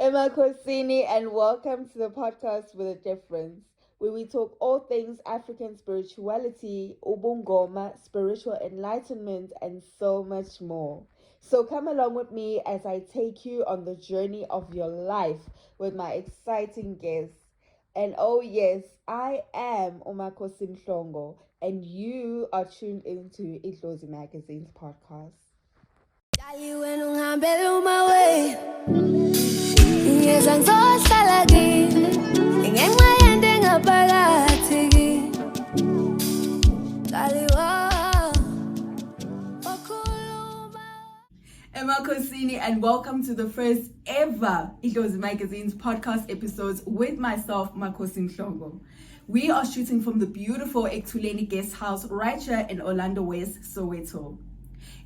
Emma Corsini, and welcome to the podcast with a difference, where we talk all things African spirituality, ubungoma, spiritual enlightenment, and so much more. So come along with me as I take you on the journey of your life with my exciting guests. And oh yes, I am Umakosi Mhlongo, and you are tuned into Idlozi Magazine's podcast. Emma Corsini, and welcome to the first ever Idlozi Magazine's podcast episodes with myself, Makosi Mhlongo. We are shooting from the beautiful Ektuleni Guest House right here in Orlando West, Soweto.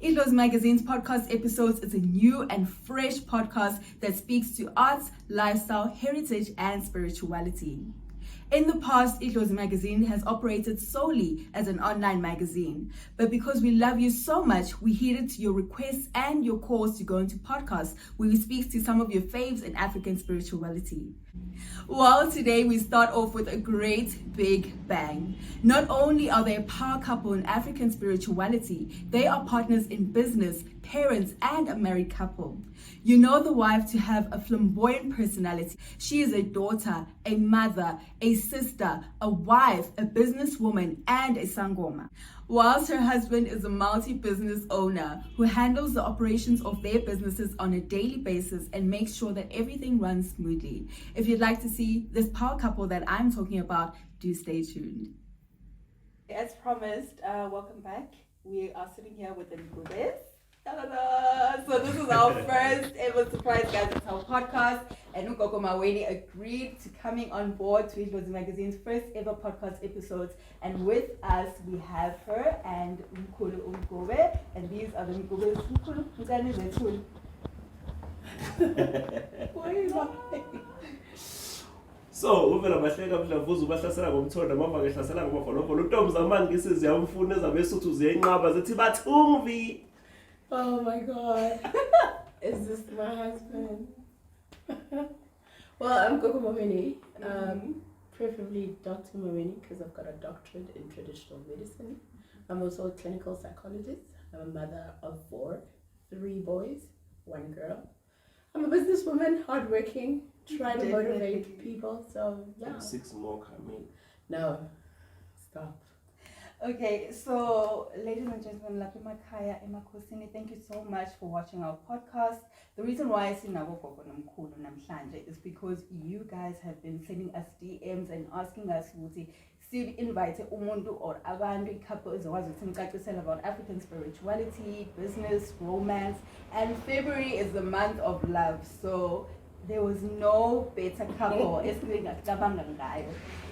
Idlozi Magazine's podcast episodes is a new and fresh podcast that speaks to arts, lifestyle, heritage, and spirituality. In the past, Idlozi Magazine has operated solely as an online magazine. But because we love you so much, we heeded to your requests and your calls to go into podcasts where we speak to some of your faves in African spirituality. Well, today we start off with a great big bang. Not only are they a power couple in African spirituality, they are partners in business, parents, and a married couple. You know the wife to have a flamboyant personality. She is a daughter, a mother, a sister, a wife, a businesswoman, and a sangoma. Whilst her husband is a multi-business owner who handles the operations of their businesses on a daily basis and makes sure that everything runs smoothly. If you'd like to see this power couple that I'm talking about, do stay tuned. As promised, welcome back. We are sitting here with the Mgubes. So this is our first ever surprise, guys. It's our podcast, and Mwaweni agreed to coming on board to Idlozi Magazine's first ever podcast episodes. And with us, we have her and Mkhulu Mgube, and these are the Mgubes. Mkhulu, Mkhulu Mgube. Why are you laughing? So uvela bahleka mdlavuza ubahlasela ngomthondo mama ngehlasela ngomafolopo untombi zamanje ngisizi yamfuna ezabesuthu ziyenqaba zithi bathungvi. Oh my God. Is this my husband? Well, I'm Gogo Mwaweni. Preferably Dr. Mwaweni because I've got a doctorate in traditional medicine. I'm also a clinical psychologist. I'm a mother of 4, 3 boys, 1 girl. I'm a businesswoman, hardworking, try to motivate people. So yeah. 6 more coming. No, stop. Okay, so ladies and gentlemen, Lapima Kaya, Emma Corsini, thank you so much for watching our podcast. The reason why I say Gogo Mkhulu Namhlanje is because you guys have been sending us DMs and asking us to invite umuntu or abantu couples about African spirituality, business, romance, and February is the month of love. So there was no better couple.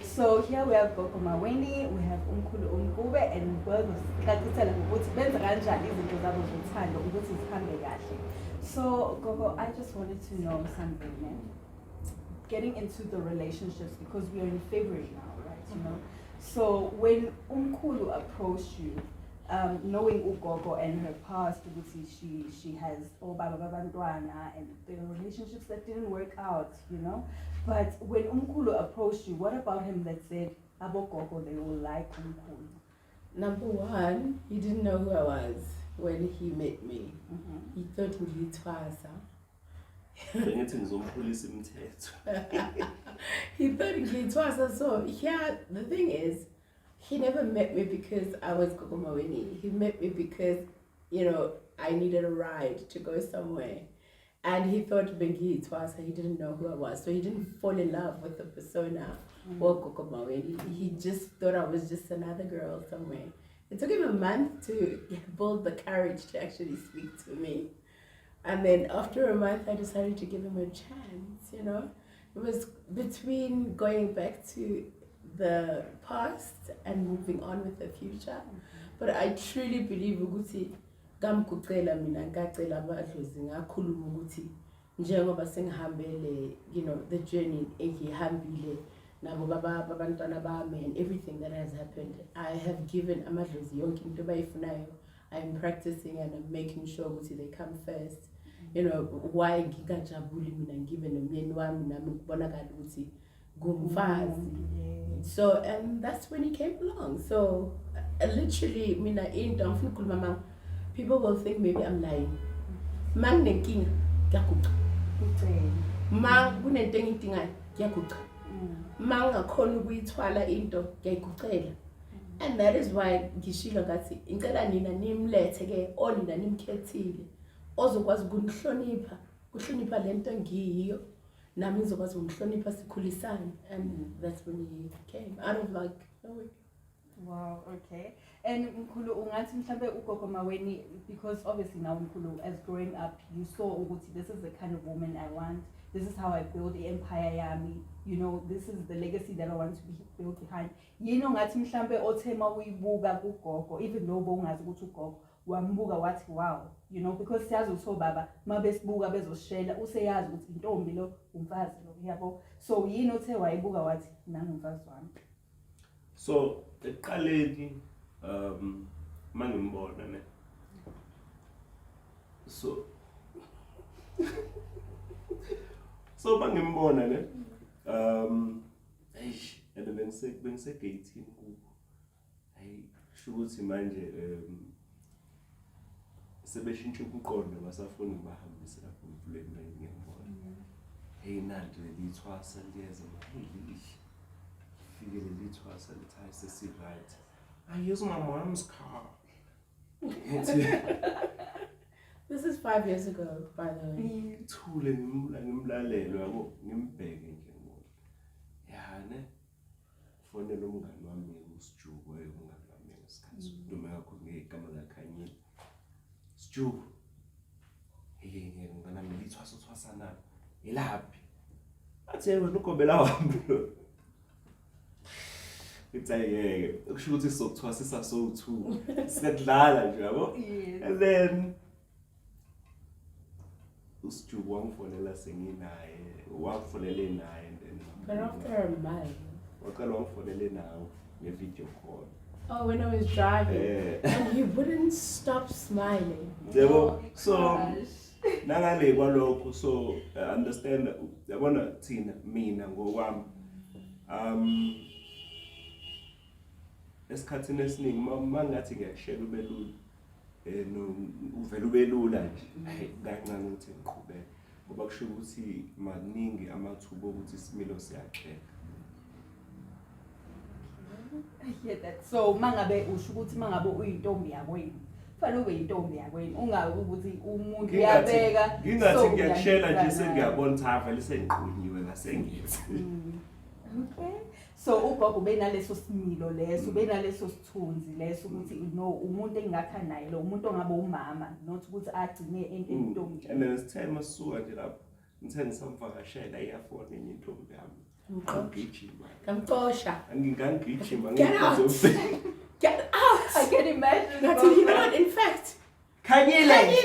So here we have Gogo Mwaweni, we have Mkhulu Mgube, and both So Gogo, I just wanted to know something, man. Getting into the relationships, because we are in February now, right? You know. So when Mkhulu approached you, knowing Ugogo and her past, she has bantwana and the relationships that didn't work out, you know. But when Mkhulu approached you, what about him that said Abogogo they will like Mkhulu? Number 1, he didn't know who I was when he met me. He thought we Twasa. He thought he Twasa. So here the thing is, he never met me because I was Gogo Mwaweni. He met me because, you know, I needed a ride to go somewhere. And he thought Bengi Twasa, he didn't know who I was. So he didn't fall in love with the persona or Gogo Mwaweni. He just thought I was just another girl somewhere. It took him a month to build the courage to actually speak to me. And then after a month, I decided to give him a chance, you know. It was between going back to the past and moving on with the future. But I truly believe ukuthi ngamkucela mina ngacela abadlozi ngakhuluma ukuthi njengoba sengihambele, you know, the journey engihambile nabo babantwana bami and everything that has happened, I have given amadlozi yonke into abayifunayo. I'm practicing and I'm making sure ukuthi they come first. You know, why ngingajabuli mina ngibe nomyeni emzimbeni wami nami kubonakala ukuthi ngumfazi. So and that's when he came along. So literally mina into ngifuna ukukhuluma mama, people will think maybe I'm lying. Manginenkinga ngiyaguqa. Kunento engidingayo ngiyaguqa. Mangakhona ukuyithwala into ngiyayiguqela. And that is why ngishilo ngathi ngicela nina nimlethe ke onina nimkhethile ozokwazi ukunihlonipha, kuhlonipha lento ngiyiyo nami ngizokwazi ukuhlonipha sikhulisane. And that's when he came out of like nowhere. Wow, okay. And Mkhulu, ungathi mhlambe ugogo Mwaweni, because obviously now Mkhulu, as growing up, you saw ukuthi this is the kind of woman I want. This is how I build the empire yami. You know, this is the legacy that I want to be built behind. Yini ngathi mhlambe othema uyibuka kugogo, even though bongazi ukuthi ugogo wambuka wathi wow, you know, because siyazi uso baba mabesibuka bezoshela useyazi ukuthi intombi lo umfazi lo, yabo. So yini othe wayibuka wathi nami umfazi wami. So eqaleni mangimbona ne, so mangimbona ne, and bengise gateini kubo, sho ukuthi manje sebeshintsha umqondo basafuna ukubahambisa lapho emfuleni ngiyambona. Nanti lelithwasa liyeza lihle, fike lelithwasa lithi sesi-right. I use my mom's car. This is 5 years ago, by the way. Ngithule ngimlalelo yabo ngimbheke nje ngoba ne fonela umngani wami uSjubo umngani wami ngesikhathi sokudume kakhulu ngegama laKhanyile. Sjubo ngana lithwasa elaphi athe wena ugobela wami lo. Ngitsayeke ukusho ukuthi sizokuthwasisa so2 sikadlala nje yabo. And then uSjubo wangifonela senginaye wakufonele naye and then but after a month waqala wangifonele nawe nge-video call. Oh, when I was driving and he wouldn't stop smiling. Yabo, so nangale kwalokho, so understand yabona thina mina ngokwami esikhathini esiningi mangathi ngiyashela ubelula no uvela ubelula nje kancane ukuthi ngiqhubeke ngoba kusho ukuthi maningi amathuba ukuthi isimilo siyaxeka. I hear that. So mangabe usho ukuthi mangabe uyintombi yakweni fanele ube yintombi yakweni ungabe ukuthi umuntu uyabeka ngingathi ngiyakushela nje sengiyabona ukuthi vele sengiqhunyiwe ngasengithi. Okay. So ugogo benaleso similo leso benaleso sithunzi leso ukuthi no umuntu engakha naye lo umuntu ongabe umama not ukuthi agcine entombi. And then sithema sisuka nje lapho ngithe ngisamvakashela iyafona enye intombi yami. Ngigijima. Kamqosha. Ngingangijima Get out. I can imagine. You know what? In fact, Khanyile.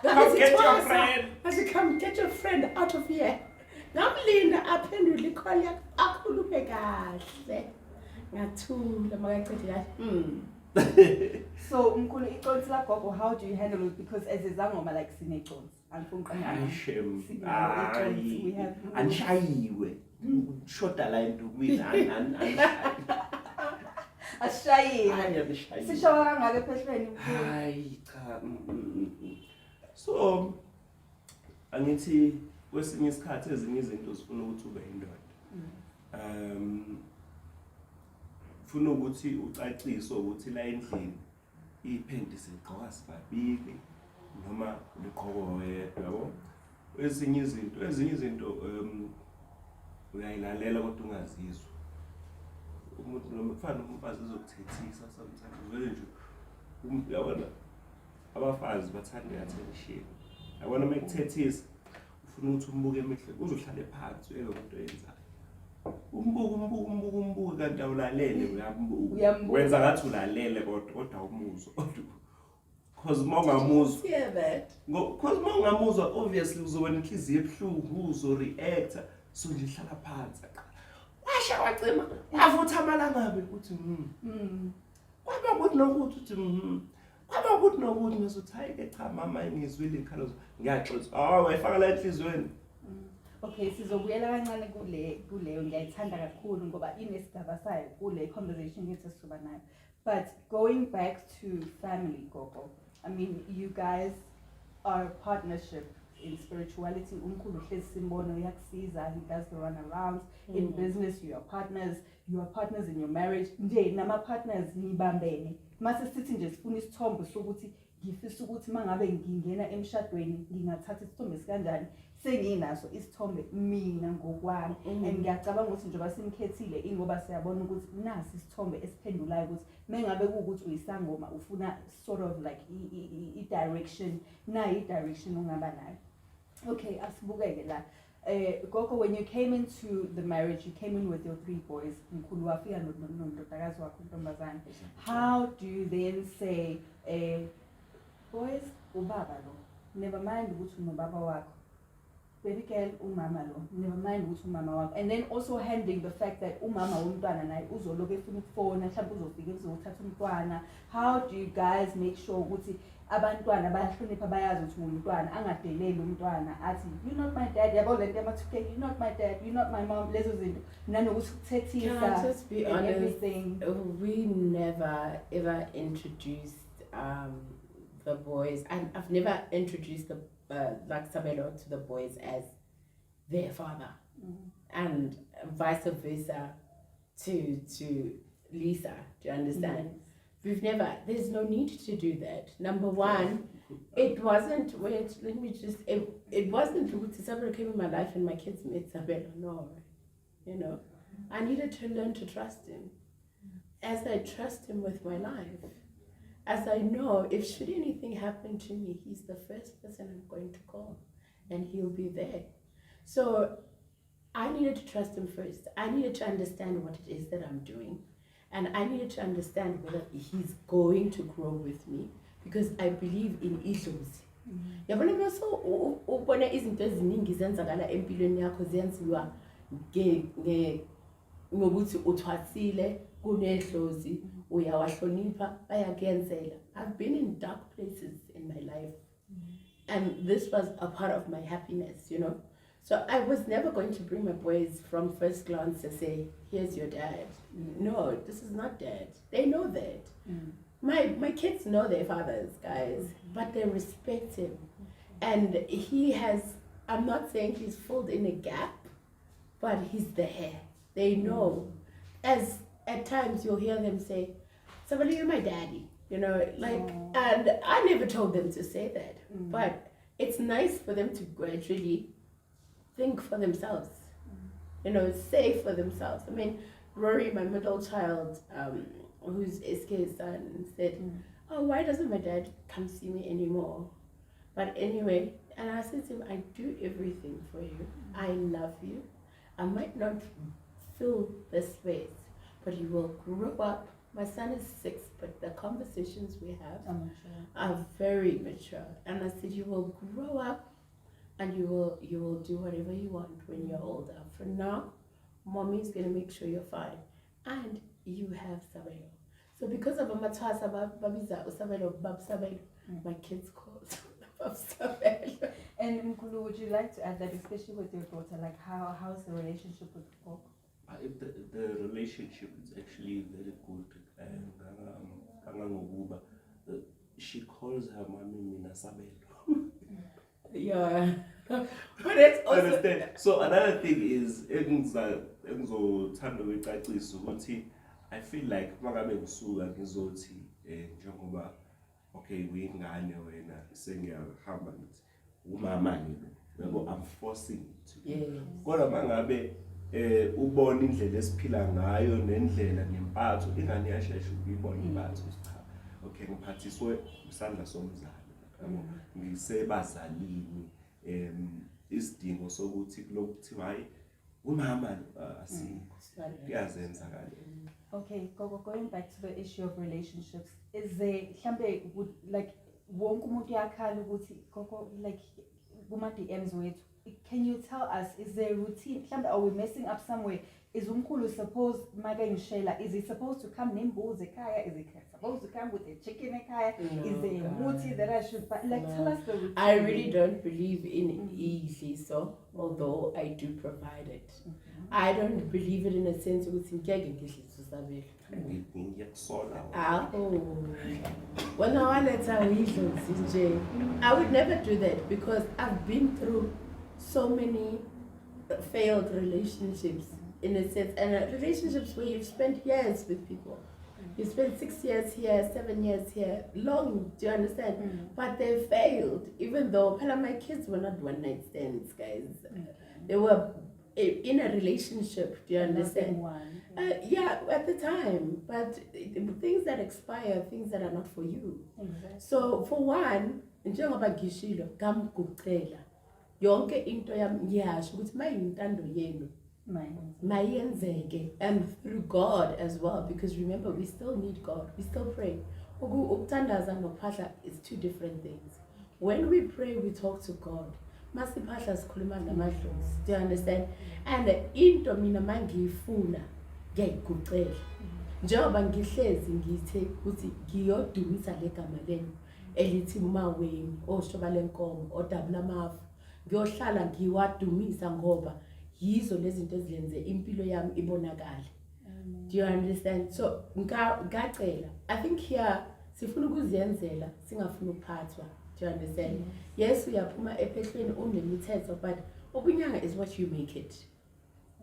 come get your friend. I said, come get your friend out of here. Ngamlinda aphendule call yakhe akhulume kahle. Ngathula makaqedile yathi So Mkhulu iconsi la gogo, how do you handle it? Because as izangoma like sineconsi angifunqana. Shem. We have Anshayiwe. Shoda la endumini ashayiwe. Sisho kangaka ephehlweni Mkhulu? Hayi cha. So angithi kwesinye isikhathi ezinye izinto zifuna ukuthi ube indoda. Funa ukuthi ucaciswe ukuthi la endlini iphenti sigqoka sibabili noma liqhoko yedwa yabo. Ezinye izinto uyayilalela kodwa ungazizwa. Umuntu noma kufanele umfazi uzokuthethisa sometimes vele nje yabona abafazi bathanda attention. Yabona mekuthethisa ufuna ukuthi umbuke emehlweni uzohlala phansi umuntu oyenzayo. Umbuka kanti awulalele uyambuka. Wenza ngathi ulalele kodwa umuzwa. Because mongamuzwa. hear that. Because mongamuzwa obviously uzoba nenhliziyo ebuhlungu uzoreact so nje hlala phansi. Washa wacima avutha amalangabe ukuthi kwaba ukuthi nokuthi uthi kwaba ukuthi nokuthi ngizothi hayi ke cha mama ngizwile ikhalo ngiyaxoxa wayifaka la enhlizweni. Okay, sizobuyela kancane kuleyo ngiyayithanda kakhulu ngoba inesigaba sayo kule conversation yethu esizoba nayo. But going back to family, Gogo, I mean, you guys are a partnership in spirituality. Umkhulu hlezi simbono uyakusiza, he does the runarounds. In business, you are partners in your marriage. Nje nama partners nibambene. Mase sithi nje sifuna isithombe sokuthi ngifisa ukuthi mangabe ngingena emshadweni ngingathatha isithombe sikanjani. Senginaso isithombe mina ngokwami. And ngiyacabanga ukuthi njengoba simkhethile ingoba siyabona ukuthi nasi isithombe esiphendulayo ukuthi mengabe kuukuthi uyisangoma ufuna sort of like i-direction, nayi i-direction ongaba nayo. Okay, asibukeke la. Gogo, when you came into the marriage, you came in with your 3 boys. Mkhulu wafika nondodakazi wakho untombazane. How do you then say, boys, ubaba lo, never mind ukuthi unobaba wakho. Baby girl, umama lo, never mind ukuthi umama wakho. And then also handling the fact that umama womntwana naye uzoloku efuna ukufona, mhlawumbe uzofika uzothatha umntwana. How do you guys make sure ukuthi abantwana bayahlonipha bayazi ukuthi ngumntwana angadeleli umntwana athi you're not my dad, yabo lento yamathuke, you're not my dad, you're not my mom, lezo zinto nanokuthi kuthethisa. Can I just be honest, everything. We never ever introduced the boys, and I've never introduced the like Sabelo to the boys as their father, and vice versa to Lisa. Do you understand? We've never. There's no need to do that. Number one, it wasn't. Wait, let me just. It wasn't because Sabelo came in my life and my kids met Sabelo. No, you know, I needed to learn to trust him, as I trust him with my life. As I know, if should anything happen to me, he's the first person I'm going to call, and he'll be there. So I needed to trust him first. I needed to understand what it is that I'm doing, and I needed to understand whether he's going to grow with me, because I believe in issues. Yabona bese ubona izinto eziningi zenzakala empilweni yakho zenziwa ngokuthi uthwasile kunedlozi uyawahlonipha bayakuyenzela. I've been in dark places in my life, and this was a part of my happiness, you know. So I was never going to bring my boys from first glance to say, here's your dad. No, this is not dad. They know that. My kids know their fathers, guys, but they respect him. And he has, I'm not saying he's filled in a gap, but he's there. They know. As at times you'll hear them say, Sabelo, you're my daddy. You know, like, and I never told them to say that. But it's nice for them to gradually think for themselves. You know, say for themselves. I mean, Rory, my middle child, who's SK's son, said, oh, why doesn't my dad come see me anymore? But anyway, and I said to him, I do everything for you. I love you. I might not fill the space, but you will grow up. My son is 6, but the conversations we have are very mature. And I said, you will grow up and you will do whatever you want when you're older. For now, mommy's gonna make sure you're fine. And you have Sabelo. So because of Amatasa Babiza Sabelo, Bab Sabelo, my kids call Bab Sabelo. And Mkhulu, would you like to add that, especially with your daughter, like how's the relationship with Gogo? The relationship is actually very good. And she calls her mommy Mina Sabelo. Yeah. But it's also... Understand? So another thing is, I feel like mangabe ngisuka ngizothi njengoba okay uyingane wena sengiyahamba ngithi umama ngini yabo I'm forcing it. Yes. Kodwa mangabe ubona indlela esiphila ngayo nendlela nempatho ingane yashesha ukuyibona impatho cha okay ngiphathiswe isandla somzali yabo ngisebazalini isidingo sokuthi lokuthiwa hayi umama asikho kuyazenza kanje. Okay, Gogo, going back to the issue of relationships, is there like wonke umuntu yakhala ukuthi Gogo like kuma DMs wethu can you tell us, is there a routine? Are we messing up somewhere? Is Mkhulu supposed, is he supposed to come nembuzi ekhaya? Is he supposed to come with a chicken ekhaya? Is there a muti that I should buy? Like, tell us the routine. I really don't believe in easy, so although I do provide it. I don't believe it in a sense of when I would never do that because I've been through so many failed relationships in a sense, and relationships where you've spent years with people. You spent 6 years here, 7 years here, long, do you understand? But they failed, even though my kids were not one night stands, guys. They were in a relationship, do you understand? Yeah, at the time, but things that expire, things that are not for you. Exactly. So for one, njengoba ngishilo ngamgucela yonke into yami ngiyasho ukuthi mayintando yenu mayenzeke, and through God as well, because remember we still need God, we still pray. Ukuthandaza nokuphahla is two different things. When we pray, we talk to God. Masiphahla sikhuluma namadlozi, do you understand? And into mina mangiyifuna ngiyayigucela njengoba ngihlezi ngithe ukuthi ngiyodumisa legama lenu elithi Mwaweni oshoba lenkomo odabula amafu, ngiyohlala ngiwadumisa ngoba yizo lezi zinto ezilenze impilo yami ibonakale. Do you understand? So ngacela, I think here sifuna ukuzenzela singafuna ukuphathwa. Do you understand? Yes, uyaphuma ephehlweni unemithetho, but ubunyanga is what you make it.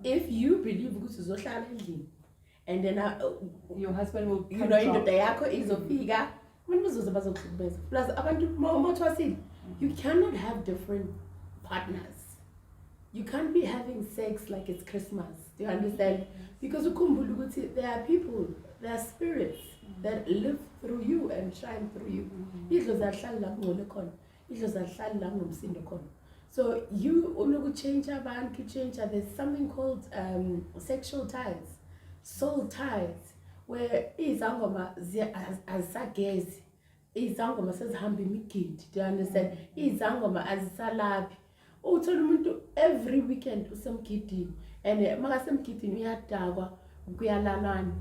If you believe ukuthi uzohlala endlini and then your husband will, you know, indoda yakho izofika abantu bazoze bazokuhlukumeza plus abantu mothwasile, you cannot have different partners. You can't be having sex like it's Christmas. Do you understand? Because there are people, there are spirits that live through you and shine through you. So you only change abantu, there's something called sexual ties, soul ties, where izangoma azisagezi, izangoma sezihamba imigidi. Do you understand? Izangoma azisalabi. Uthola umuntu every weekend usemgidini, and makasemgidini uyadakwa kuyalalana,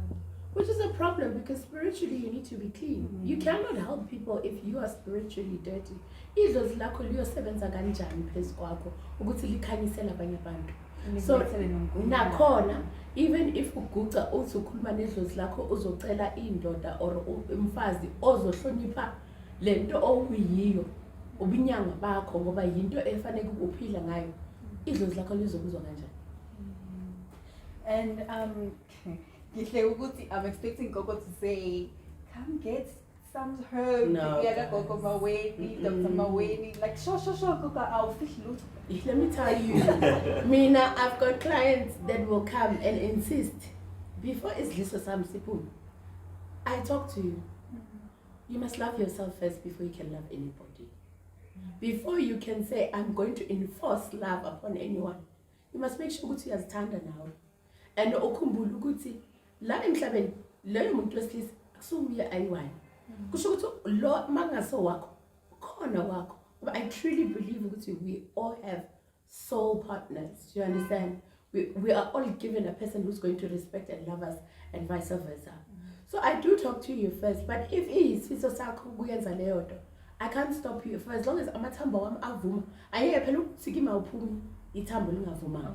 which is a problem because spiritually you need to be clean. You cannot help people if you are spiritually dirty. Idlozi lakho liyosebenza kanjani phezu kwakho ukuthi likhanyisele abanye abantu. So nakhona even if uguca uthi ukhuluma nedlozi lakho uzocela indoda or umfazi ozohlonipha lento okuyiyo ubunyanga bakho ngoba yinto efanele ukuphila ngayo, idlozi lakho lizokuzwa kanjani. And I'm expecting Gogo to say, come get some herbs. No, Gogo Mwaweni, Dr. Mwaweni. Like, sure, Gogo, I'll fish loot. Let me tell you, Mina, I've got clients that will come and insist, before it's Liso Sam Sipun, I talk to you. You must love yourself first before you can love anybody. Before you can say, I'm going to enforce love upon anyone, you must make sure ukuthi uyazithanda nawe. And ukhumbule ukuthi la emhlabeni leyo muntu wesilisa akusuye ayiwani. Kusho ukuthi lo mangaso wakho khona wakho. But I truly believe ukuthi we all have soul partners. Do you understand? We are all given a person who's going to respect and love us, and vice versa. So I do talk to you first, but if isifiso sakho kuyenza leyo nto, I can't stop you for as long as amathambo wami avuma. Ayeke phela ukusikima uphumi ithambo lingavuma.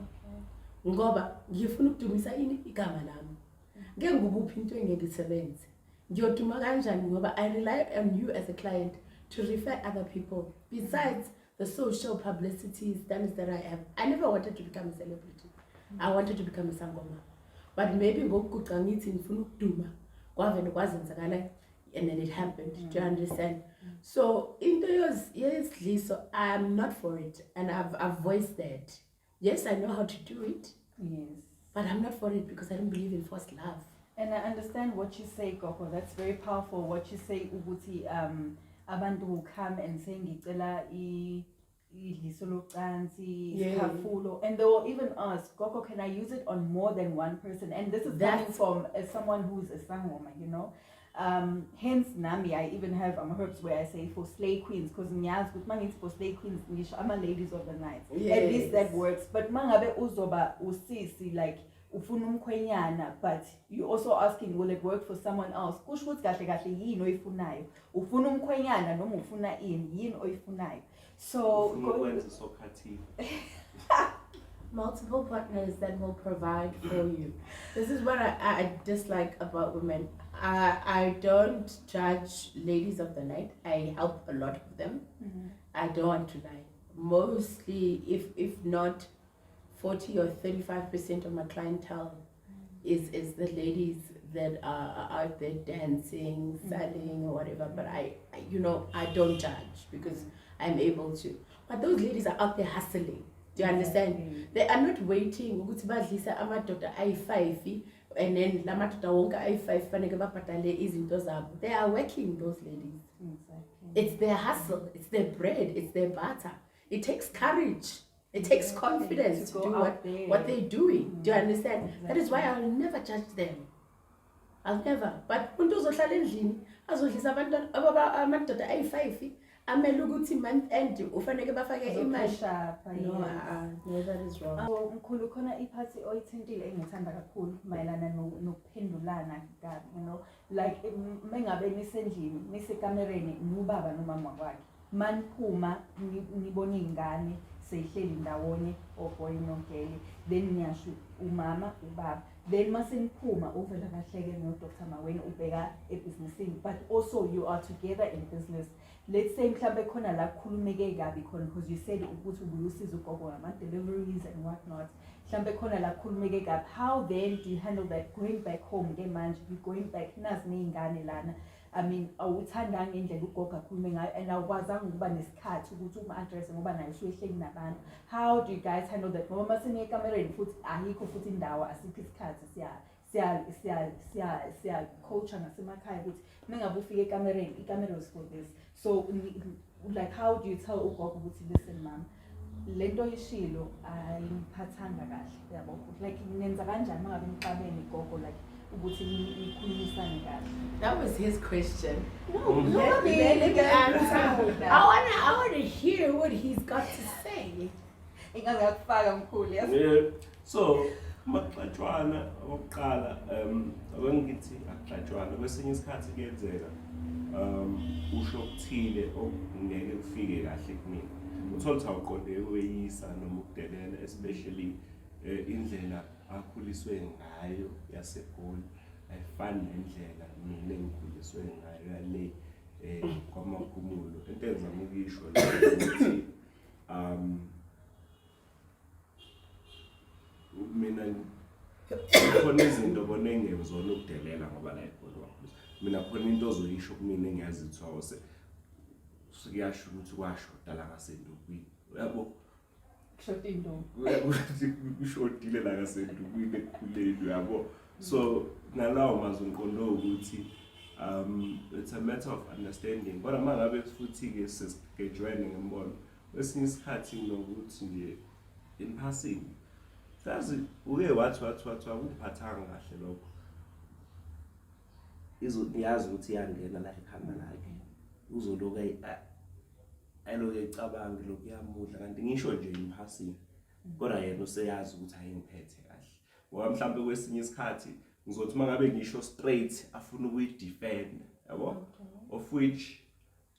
Ngoba ngifuna ukudumisa igama lami. Ngeke ngikuphi into engeke ngiyoduma kanjani ngoba I rely on you as a client to refer other people. Besides the social publicity standards that I have, I never wanted to become a celebrity. I wanted to become a sangoma. But maybe ngokuguqa ngithi ngifuna ukuduma kwavele kwazenzakala, and then it happened. Do you understand? So into yes, Liso, I'm not for it, and I've voiced that. Yes, I know how to do it. Yes. But I'm not for it because I don't believe in forced love. And I understand what you say, Gogo. That's very powerful. What you say, Uguti, abantu will come and say, ngicela idliso locansi, iskafulo, and they will even ask, Gogo, can I use it on more than one person? And this is coming from someone who's a sangoma, you know. Hence nami I even have herbs where I say for slay queens, because ngiyazi ukuthi mangithi for slay queens ngisho ama-ladies of the night. Yes. At least that works. But mangabe uzoba usisi like ufuna umkhwenyana, but you also asking will it work for someone else? Kusho ukuthi kahle kahle yini oyifunayo. Ufuna umkhwenyana noma ufuna yini oyifunayo. So multiple partners that will provide for you. This is what I dislike about women. I don't judge ladies of the night. I help a lot of them. I don't want to lie. Mostly, if not 40 or 35% of my clientele is the ladies that are out there dancing, selling or whatever. But I don't judge because I'm able to. But those ladies are out there hustling. Do you understand? They are not waiting ukuthi badlisa amadoda ayi-5 and then la madoda wonke ayi-5 faneke babhadale izinto zabo. They are working, those ladies. Exactly. It's their hustle, it's their bread, it's their butter. It takes courage. It takes confidence to do what they're doing. Do you understand? Exactly. That is why I'll never judge them. I'll never. But umuntu uzohlala endlini azodlisa amadoda ayi-5 amele ukuthi month end ufaneke bafake imali. No, that is wrong. So Mkhulu khona iphathi oyithintile engithanda kakhulu mayelana nokuphendulana kabi, like mengabe nisendlini nisekamereni nubaba nomama wakhe maniphuma nibona ingane seyihleli ndawonye oboy nogeli, then niyasho umama ubaba, then maseniphuma uvela kahleke noDr. Mwaweni ubheka ebhizinisini, but also you are together in business. Let's say mhlambe khona la kukhulumeke kabi khona, because you said ukuthi ubuyusiza ugogo ngama-deliveries and whatnot. Mhlambe khona la kukhulumeke kabi. How then do you handle that going back home ke manje, you going back nazi ney'ngane lana? I mean, awuthandanga indlela ugogo akhulume ngayo and awukwazanga ukuba nesikhathi ukuthi uma-address ngoba nayo usuyehleli nabantu. How do you guys handle that? Ngoba maseniye ekamereni futhi ayikho futhi indawo, asikho isikhathi siya-coacha ngasemakhaya ukuthi mengabe ufike ekamereni, ikamera is for this. So like how do you tell ugogo ukuthi listen mama, lento yishilo ayiphathanga kahle yabo, like nenza kanjani mangabe niqabene gogo like ukuthi nikhulumisane kahle? That was his question. No, let me answer. I want to hear what he's got to say. Ingazakufaka Mkhulu, yes. Yeah. So makuxatshwana okokuqala abengithi akuxatshwana kwesinye isikhathi kuyenzeka usho okuthile okungeke kufike kahle kumina. Uthola ukuthi awuqonde ukweyisa noma ukudelela, especially indlela akhuliswe ngayo yaseGoli ayifani nendlela mina engikhuliswe ngayo yale kwamakhumulo. Into engizama ukuyisho ukuthi mina khona izinto bona engezona ukudelela ngoba la eGoli wakho. Mina khona into ozoyisho kumina engiyazi ukuthi sikuyasho ukuthi kwashoda la ngasendukwini. Uyabo? Kushoda into. Kushodile la ngasendukwini ekukhuleni, uyabo? So nalawo mazwi ngiqondo ukuthi it's a matter of understanding. Kodwa mangabe futhi ke sesigejwene ngembono, kwesinye isikhathi nokuthi nje in passing sazi uke wathi ukuphathanga kahle lokho. Iyazi ukuthi iyangena la ekhanda lakhe. Uzoloku ayiloku ecabanga lokhu yamudla kanti ngisho nje in passing. Kodwa yena useyazi ukuthi ayingiphethe kahle. Ngoba mhlambe kwesinye isikhathi ngizothi mangabe ngisho straight afuna ukuyidefend, yabo? Of which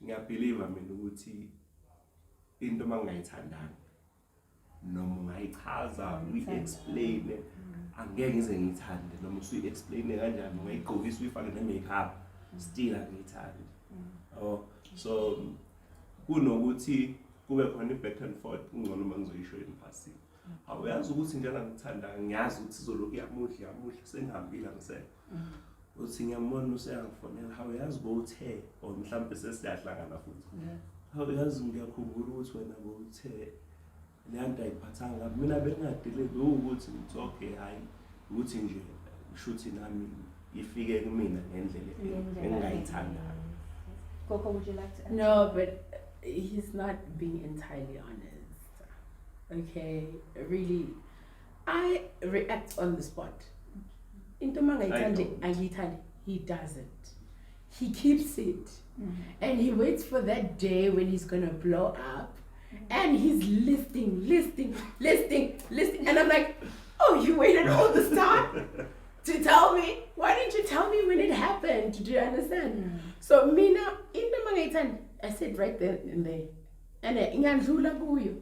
ngiyabelieve mina ukuthi into mangayithandanga noma ungayichaza uyi-explain angeke ngize ngiyithande, noma usuyi-explain kanjani ungayigqokisa uyifake ne-makeup still angiyithandi. So kunokuthi kube khona i-back and forth kungcono uma ngizoyisho in passing. Awuyazi ukuthi njalo ngithanda, ngiyazi ukuthi izoloku yamuhla sengihambile ngisele. Uthi ngiyambona useyangifonela, awuyazi bowuthe or mhlawumbe sesiyahlangana futhi. Awuyazi ngiyakhumbula ukuthi wena bowuthe leyanto ayiphathanga mina bengadile ukuthi ngithi okay hayi ukuthi nje shuthi nami ifike kumina ngendlela engayithandanga. Coco, would you like to answer? No, but he's not being entirely honest. Okay, really, I react on the spot. Into mangayithandi angiyithandi, he doesn't. he keeps it. And he waits for that day when he's gonna blow up. And he's listing. And I'm like, oh, you waited all this time to tell me? Why didn't you tell me when it happened? Do you understand? So mina, in the mangitan, I said right there and there. And ingandlula kuyo.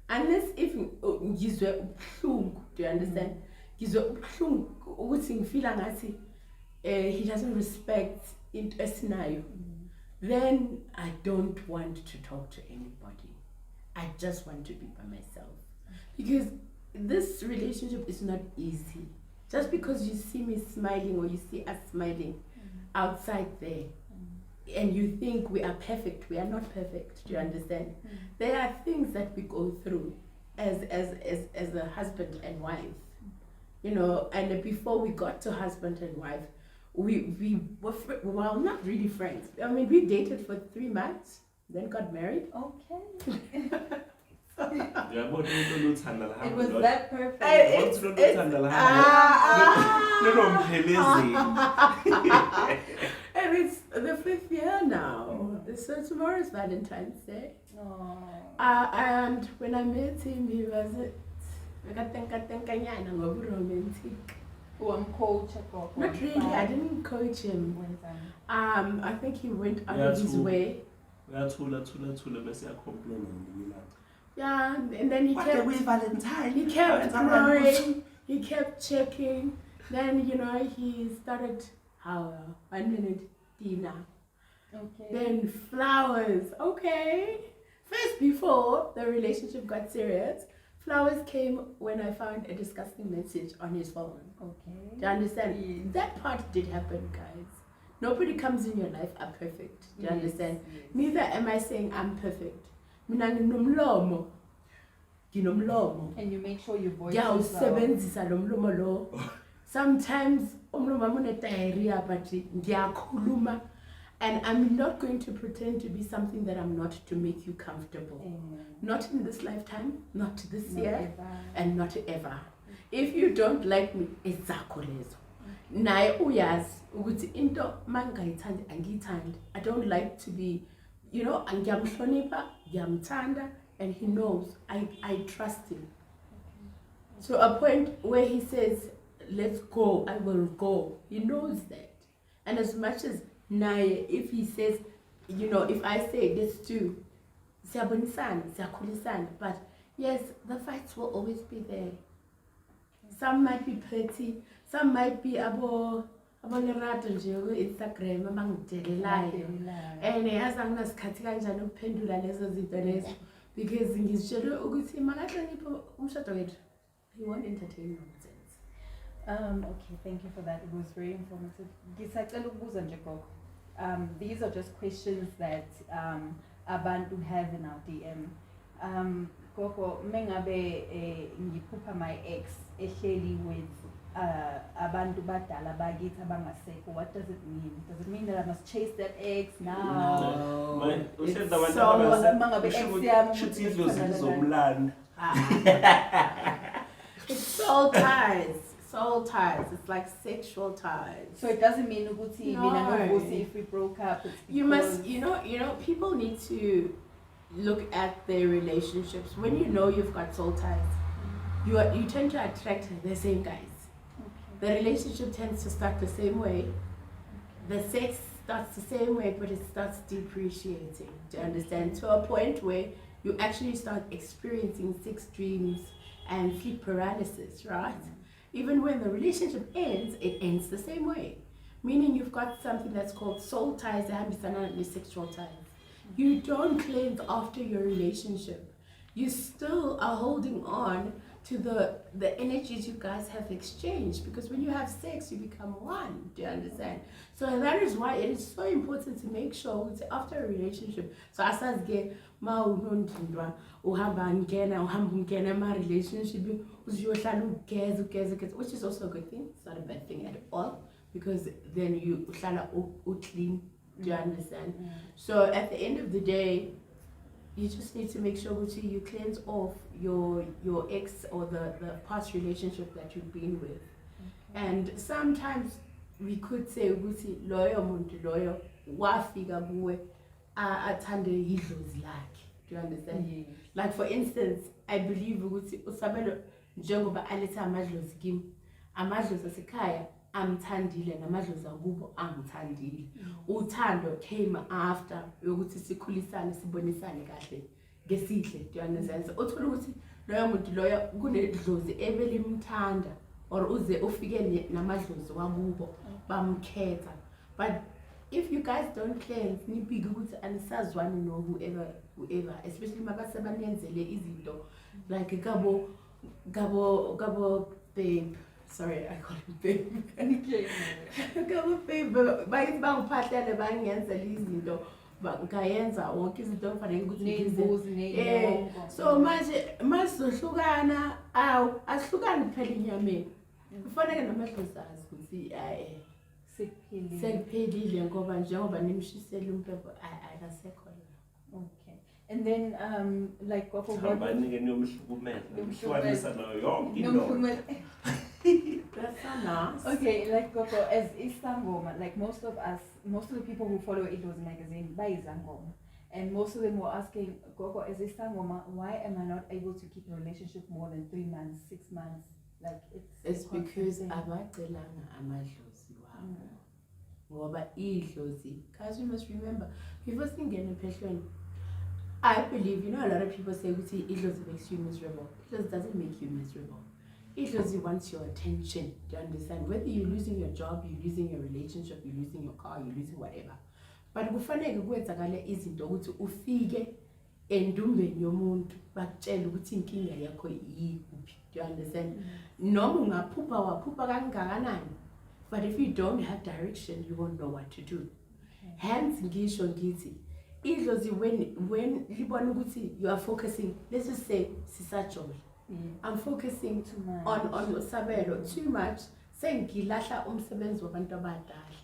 Unless if ngizwe ubuhlungu, do you understand? Ngizwe ubuhlungu ukuthi ngifila ngathi he doesn't respect into esinayo. Then I don't want to talk to anybody. I just want to be by myself. Because this relationship is not easy. Just because you see me smiling or you see us smiling outside there, and you think we are perfect, we are not perfect. Do you understand? There are things that we go through as a husband and wife, you know. And before we got to husband and wife, we were well, not really friends. I mean, we dated for 3 months, then got married. Okay. Yeah, but It was that perfect. And it's the 5th year now. So tomorrow is Valentine's Day. And when I met him, he was romantic. Not really. I didn't coach him. I think he went out of his way. Yeah, and then he kept growing, he kept checking. Then, you know, he started 1 minute dinner. Okay. Then flowers. Okay. First, before the relationship got serious, flowers came when I found a disgusting message on his phone. Okay. Do you understand? Yes. That part did happen, guys. Nobody comes in your life are perfect. Do you understand? Yes. Neither am I saying I'm perfect. Mina nginomlomo. And you make sure you voice yourself. Sometimes umlomo une diarrhea, but ngiyakhuluma, and I'm not going to pretend to be something that I'm not to make you comfortable. Not in this lifetime, not this year, ever. And not ever. If you don't like me, it's zakho lezo. Naye uyazi ukuthi into mangayithandi angiyithandi. I don't like to be, you know, ngiyamhlonipha, ngiyamthanda, and he knows I trust him. So a point where he says, let's go, I will go. He knows that. And as much as naye, if he says, you know, if I say let's do, but yes, the fights will always be there. Some might be petty, some might be abo lerato nje ku-Instagram abangidelelayo, and yazi anginasikhathi kanjani ukuphendula lezo zinto lezo, because ngizitshele ukuthi makahloniphe umshado wethu, he won't entertain nonsense. Okay, thank you for that. It was very informative. Ngisacela ukubuza nje gogo. These are just questions that abantu have in our DM. Gogo, mengabe ngiphupha my ex ehleli with abantu badala bakithi abangasekho, what does it mean? Does it mean that I must chase that ex now? No. It's soul ties. Soul ties. It's like sexual ties. So it doesn't mean if we broke up. It's you must, you know, people need to look at their relationships. When you know you've got soul ties, you tend to attract the same guys. Okay. The relationship tends to start the same way. The sex starts the same way, but it starts depreciating. Do you understand? To a point where you actually start experiencing sex dreams and sleep paralysis, right? Even when the relationship ends, it ends the same way. Meaning you've got something that's called soul ties and sexual ties. You don't cleanse after your relationship. You still are holding on to the energies you guys have exchanged, because when you have sex, you become one. Do you understand? So that is why it is so important to make sure after a relationship. So as ma unondindwa uhamba ngena ma relationship uziyohlala ugeze, which is also a good thing. It's not a bad thing at all, because then you uhlala clean. Do you understand? So at the end of the day, you just need to make sure you cleanse off your ex or the past relationship that you've been with. And sometimes we could say ukuthi loyo muntu loyo wafika kuwe athande idlozi lakhe. Do you understand? Yes. Like for instance, I believe ukuthi uSabelo njengoba aletha amadlozi kimi, amadlozi asekhaya amthandile namadlozi akubo angithandile. Uthando came after ukuthi sikhulisane sibonisane kahle ngesihle. Do you understand? So uthola ukuthi loyo muntu loyo kunedlozi ebelimthanda or uze ufike namadlozi wakubo bamkhetha. But if you guys don't cleanse, nibhike ukuthi anisazwani no whoever, especially mabasebanenzele izinto like gabo babe. Sorry, I call him babe. Gabo babe, bayithi bangiphahlele bangenzele izinto ngayenza wonke izinto okufanele ukuthi ngizenze. So manje masizohlukana asihlukani phela inyameni. Kufanele namadlozi azi ukuthi sekuphelile ngoba njengoba nimshisela umpepho akasekho la. Okay. And then like what Abanike niyomhlukumeza. Umhlukanisa nayo yonke into. That's so nice. Okay, like Gogo, as Isangoma, like most of the people who follow Idlozi magazine buy Isangoma. And most of them were asking, Gogo, as Isangoma, why am I not able to keep a relationship more than 3 months, 6 months? Like it's because abacelanga amadlozi wabo. Ngoba idlozi, guys, you must remember, before singena ephehlweni, I believe, a lot of people say idlozi makes you miserable. Idlozi doesn't make you miserable. Idlozi wants your attention. Do you understand? Whether you're losing your job, you're losing your relationship, you're losing your car, you're losing whatever. But kufanele kwenzakale izinto ukuthi ufike endumbeni yomuntu bakutshela ukuthi inkinga yakho yikuphi. Do you understand? Noma ungaphupha waphupha kangakanani, but if you don't have direction, you won't know what to do. Hence ngisho ngithi idlozi when libona ukuthi you are focusing, let's just say sisajole. I'm focusing on Sabelo too much, sengilahla umsebenzi wabantu abadala.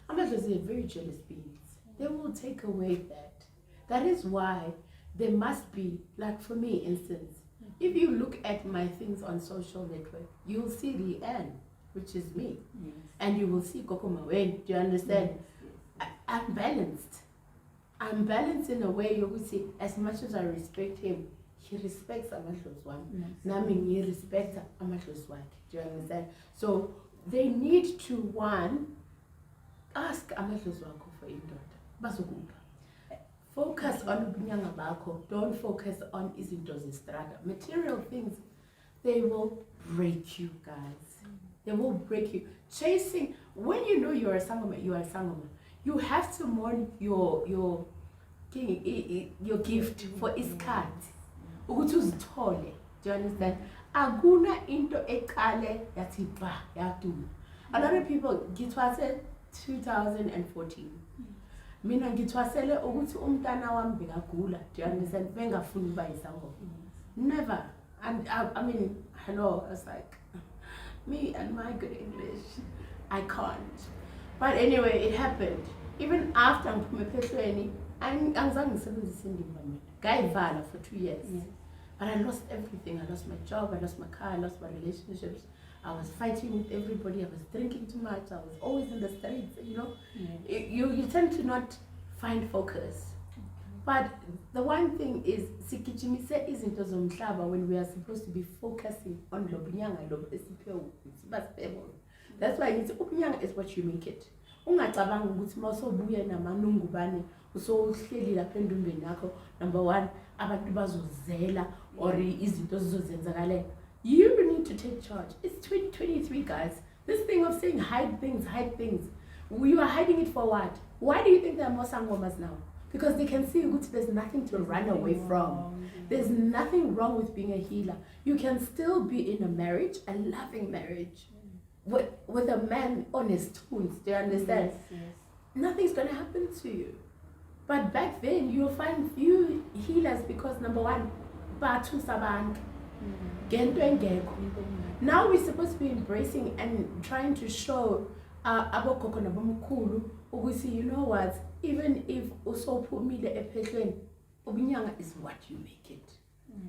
Amadlozi are very jealous beings. They will take away that. That is why there must be, like for me instance, if you look at my things on social network, you'll see Leanne, which is me. Yes. And you will see Koko Mwaweni. Do you understand? Yes. I'm balanced. I'm balanced in a way you will see, as much as I respect him, he respects amadlozi wami. Nami ngirespecta amadlozi wakhe. Do you understand? So they need to, one, ask amadlozi wakho for indoda. Bazokupha. Focus on ubunyanga bakho. Don't focus on izinto zestrada. Material things, they will break you, guys. They will break you. Chasing, when you know you are a sangoma, you are a sangoma. You have to mourn your gift for iskhathi. Ukuthi uzithole. Do you understand? Akuna into eqale yathi ba yaduma. A lot of people ngithwase 2014. Mina ngithwasele ukuthi umntana wami bekagula. Do you understand? Bengafuni ukuba yisangoma. Never. And I mean, hello, I was like, me and my good English, I can't. But anyway, it happened. Even after ngiphume ephehlweni, angizange ngisebenzise indima mina. Ngayivala for 2 years. Yes. But I lost everything. I lost my job, I lost my car, I lost my relationships. I was fighting with everybody. I was drinking too much. I was always in the streets, Yes. You tend to not find focus. But the one thing is, sikichimise izinto zomhlaba when we are supposed to be focusing on lobunyanga esiphewu. That's why it's ubunyanga is what you make it. Ungacabanga ukuthi mawusobuye namanungubane usohleli lapha endumbeni yakho, number 1 abantu bazozela or izinto zizozenzakala. You need to take charge. It's 2023, guys. This thing of saying hide things. You are hiding it for what? Why do you think there are more sangomas now? Because they can see there's nothing to run away from. There's nothing wrong with being a healer. You can still be in a marriage, a loving marriage, with a man on his tunes. Do you understand? Yes. Nothing's going to happen to you. But back then, you'll find few healers because, number 1, batu sabantu. Now we're supposed to be embracing and trying to show abogogo nabomkhulu ukuthi, you know what, even if usophumile ephehlweni, ubunyanga is what you make it.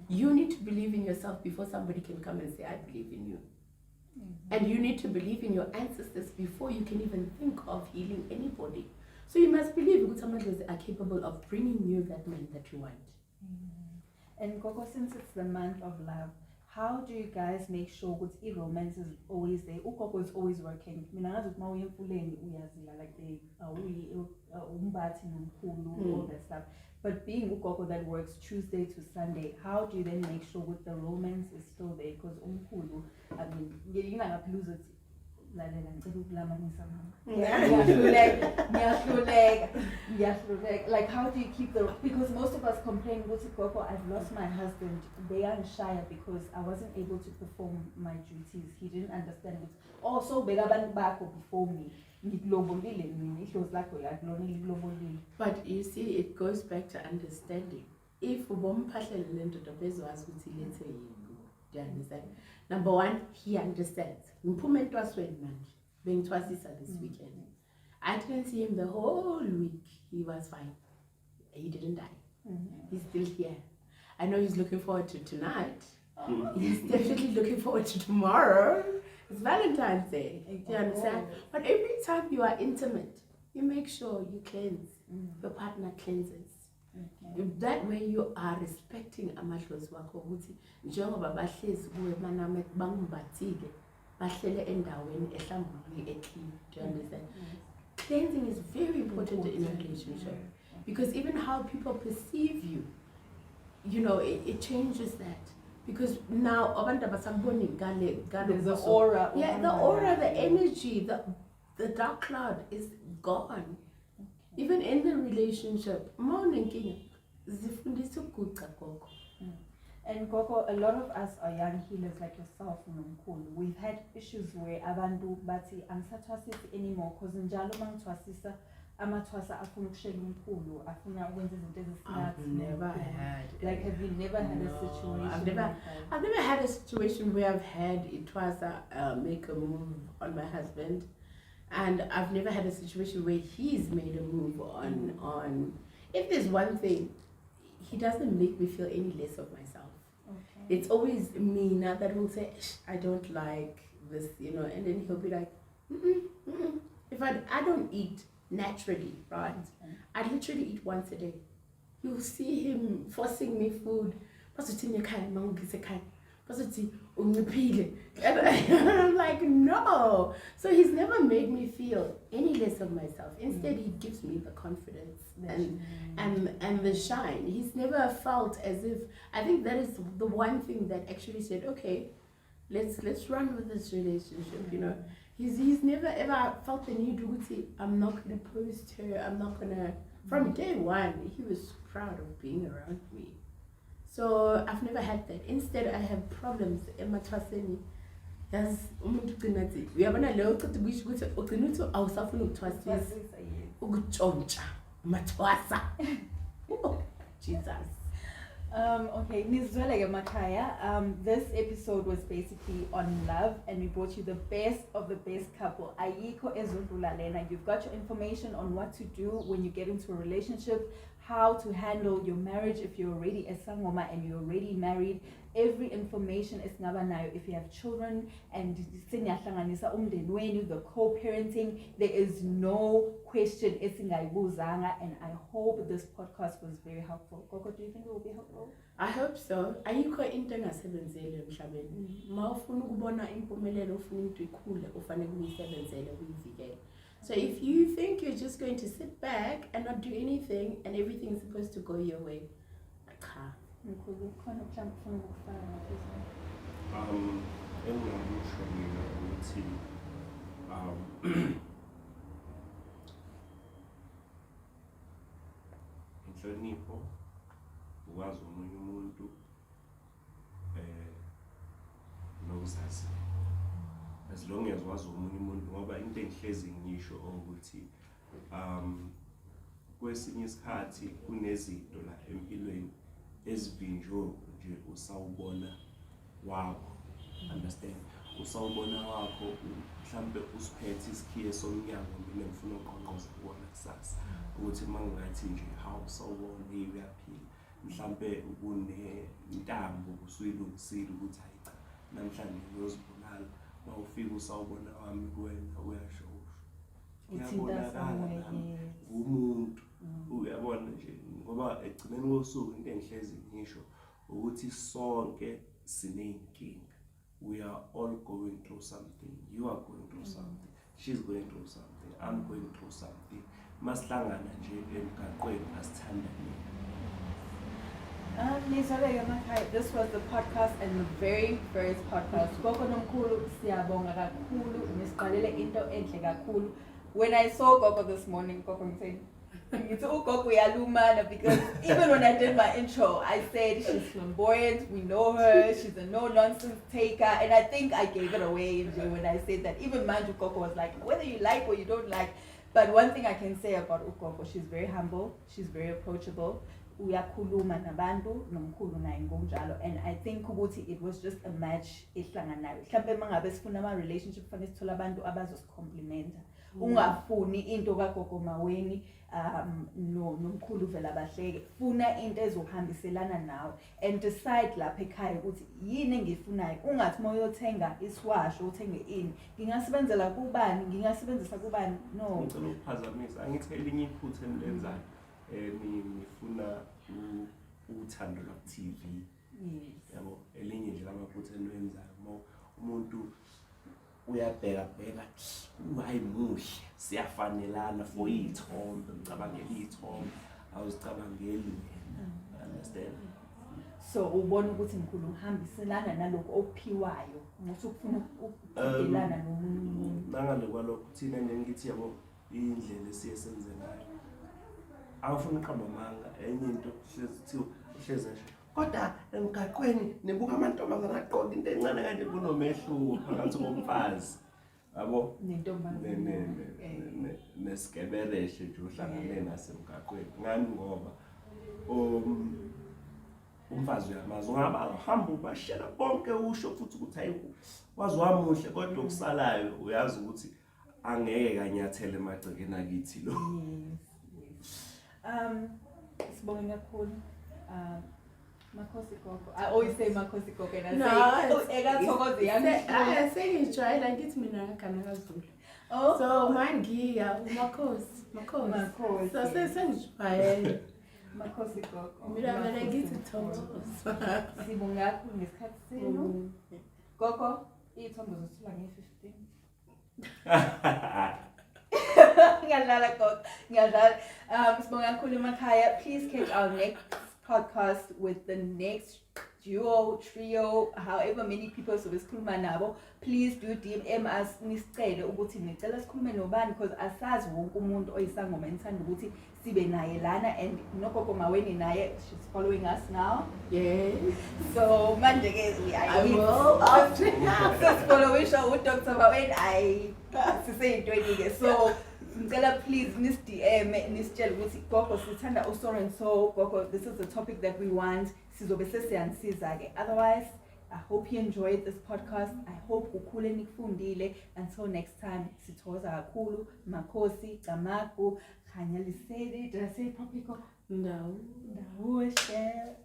You need to believe in yourself before somebody can come and say, I believe in you. And you need to believe in your ancestors before you can even think of healing anybody. So you must believe that some of are capable of bringing you that man that you want. And Gogo, since it's the month of love, how do you guys make sure that romance is always there? Gogo is always working. Like they all that stuff. But being Gogo that works Tuesday to Sunday, how do you then make sure that the romance is still there? Because I mean, you're not gonna lose it. Like how do you keep the, because most of us complain, I've lost my husband, they are in Shire because I wasn't able to perform my duties. He didn't understand it. Also back before me. But you see, it goes back to understanding. If do you understand? Number one, he understands. Implement was when man being twice this weekend. I didn't see him the whole week. He was fine. He didn't die. He's still here. I know he's looking forward to tonight. He's definitely looking forward to tomorrow. It's Valentine's Day. Do you understand? But every time you are intimate, you make sure you cleanse. Your partner cleanses. That way you are respecting amahlozi wakho ukuthi njengoba bahlezi kuwe maname bangumbathile bahlele endaweni ehlambulukile eclean. Do you understand? Cleansing is very important in a relationship because even how people perceive you, you know, it changes that. Because now abantu abasamboni there's the aura. Yeah, the aura, the energy, the dark cloud is gone. Even in the relationship, and Gogo, a lot of us are young healers like yourself, Mkhulu. We've had issues where abantu bathi angisatwasisi anymore because njalo mangitwasisa amatwasa afuna ukushela umkhulu afuna ukwenza izinto ezisinathi. I've never had. Like, have you never had a situation? I've never had a situation where I've had Itwasa make a move on my husband. And I've never had a situation where he's made a move on. If there's one thing, he doesn't make me feel any less of myself. Okay. It's always me now that will say, I don't like this, you know, and then he'll be like, If I don't eat naturally, right? I literally eat once a day. You'll see him forcing me food. And I'm like, no. So he's never made me feel any less of myself. Instead, he gives me the confidence and the shine. He's never felt as if, I think that is the one thing that actually said, okay, let's run with this relationship, you know. He's never ever felt the need to, I'm not gonna post her, I'm not gonna, from day one, he was proud of being around me. So I've never had that. Instead, I have problems emathwaseni. Yes, umuntu ugcina athi uyabona leyo uqeda ukuyisho ukuthi ugcina uthi awusafuna ukuthwasisa ukutshontsha mathwasa. Jesus. Okay, Nizweleke Makaya. This episode was basically on love, and we brought you the best of the best couple. Ayiko ezodlula lena. You've got your information on what to do when you get into a relationship, how to handle your marriage if you're already a sangoma and you're already married. Every information is now if you have children and the co-parenting, there is no question and I hope this podcast was very helpful. Gogo, do you think it will be helpful? I hope so. Ayikho into engasebenzeli emhlabeni. Mawufuna ukubona impumelelo ufuna into ikhule ufanele uyisebenzele uyivikele. So if you think you're just going to sit back and not do anything and everything is supposed to go your way, engingakusho mina ukuthi inhlonipho ukwazi omunye umuntu nokuzazi as long as wazi omunye umuntu ngoba into engihlezi ngisho ukuthi kwesinye isikhathi kunezinto la empilweni ezivinjwe nje usawubona wakho, understand, usawubona wakho mhlambe usiphethe isikhiye somnyango mina ngifuna uqonqoza kubona kusasa ukuthi mangathi nje how sawubona uyaphila mhlambe ukune intambo usuyilungisile ukuthi hayi cha namhlanje ngiyozibulala mawufika usawubona wami kuwena uyasho Uthinta umuntu uyabona nje ngoba egcineni kosuku into engihlezi ngisho ukuthi sonke sineyinkinga. We are all going through something. You are going through something. She's going through something. I'm going through something. Masihlangana nje emgaqweni asithandane. This was the podcast and the very first podcast. Mwaweni and Mkhulu, siyabonga kakhulu, nisiqalele into enhle kakhulu. When I saw Gogo this morning, Gogo said, it's Gogo uyalumana, because even when I did my intro, I said she's flamboyant, we know her, she's a no-nonsense taker, and I think I gave it away when I said that. Even Manju Gogo was like, whether you like or you don't like. But one thing I can say about Gogo, she's very humble, she's very approachable. Uyakhuluma nabantu nomkhulu naye ngokunjalo, and I think ukuthi it was just a match ehlanganayo. Mhlawumbe mangabe sifuna ama relationship fanele sithola abantu abazosikomplimenta. Ungafuni into kaGogo Mwaweni nomkhulu vela bahleke. Funa into ezohambiselana nawe and decide lapha ekhaya ukuthi yini engifunayo. Ungathi moyothenga iswasho uthenge ini. Ngingasebenzela kubani? Ngingasebenzisa kubani? No. Ngicela ukuphazamisa. Angithi elinye iphutha engilenzayo ngifuna uthando lwa TV. Yes. Yabo elinye nje lamaphutha enwenzayo umuntu uyabheka hayi muhle siyafanelana for ithombe ngicabangela ithombe awuzicabangeli wena. Understand? So ubona ukuthi Mkhulu uhambiselana naloko okuphiwayo ngokuthi ufuna ukudelana nomunye umuntu. Nangale kwalokho thina nje ngithi yabo indlela esiye senze ngayo awufuna uqamba manga enye into hlezi nje kodwa emgaqweni nibuka amantombazana aqoqa into encane kanje kunomehluko phakathi komfazi yabo nentombazana nesikebereshe nje uhlangane nasemgaqweni. Ngani ngoba umfazi uyamazi ungaba hamba ubashela bonke usho futhi ukuthi hayi wazi wamuhle kodwa okusalayo uyazi ukuthi angeke kanyathele emagcekeni akithi lo. Sibonga kakhulu. Makhosi Gogo. I always say Makhosi Gogo and I say ngijwayela ngithi mina ngagana kaZulu. So mine ngiya Makhosi. So sengijwayele Makhosi Gogo. Mina vele ngithi Thomas. Sibonga kakhulu ngesikhathi senu. Gogo, ithombe uzosula nge-15. Ngiyadlala Gogo. Ngiyadlala. Sibonga kakhulu emakhaya. Please catch our next podcast with the next duo, trio, however many people sikhuluma nabo. Please do DM us nisicele ukuthi nicela sikhulume nobani, because asazi wonke umuntu oyisangoma enithanda ukuthi sibe naye lana, and noGogo Mwaweni naye, she's following us now. Yes. So manje ke I will after now. Follow uDr. Mwaweni siseyintweni ke. So ngicela please nis DM nisitshela ukuthi Gogo sithanda so and so, Gogo this is the topic that we want, sizobe sesiyanisiza ke. Otherwise, I hope you enjoyed this podcast. I hope ukhule nikufundile. Until next time, sithokoza kakhulu. Makhosi, Gamaku, Khanyalisedi. Did I say it properly? No. Share.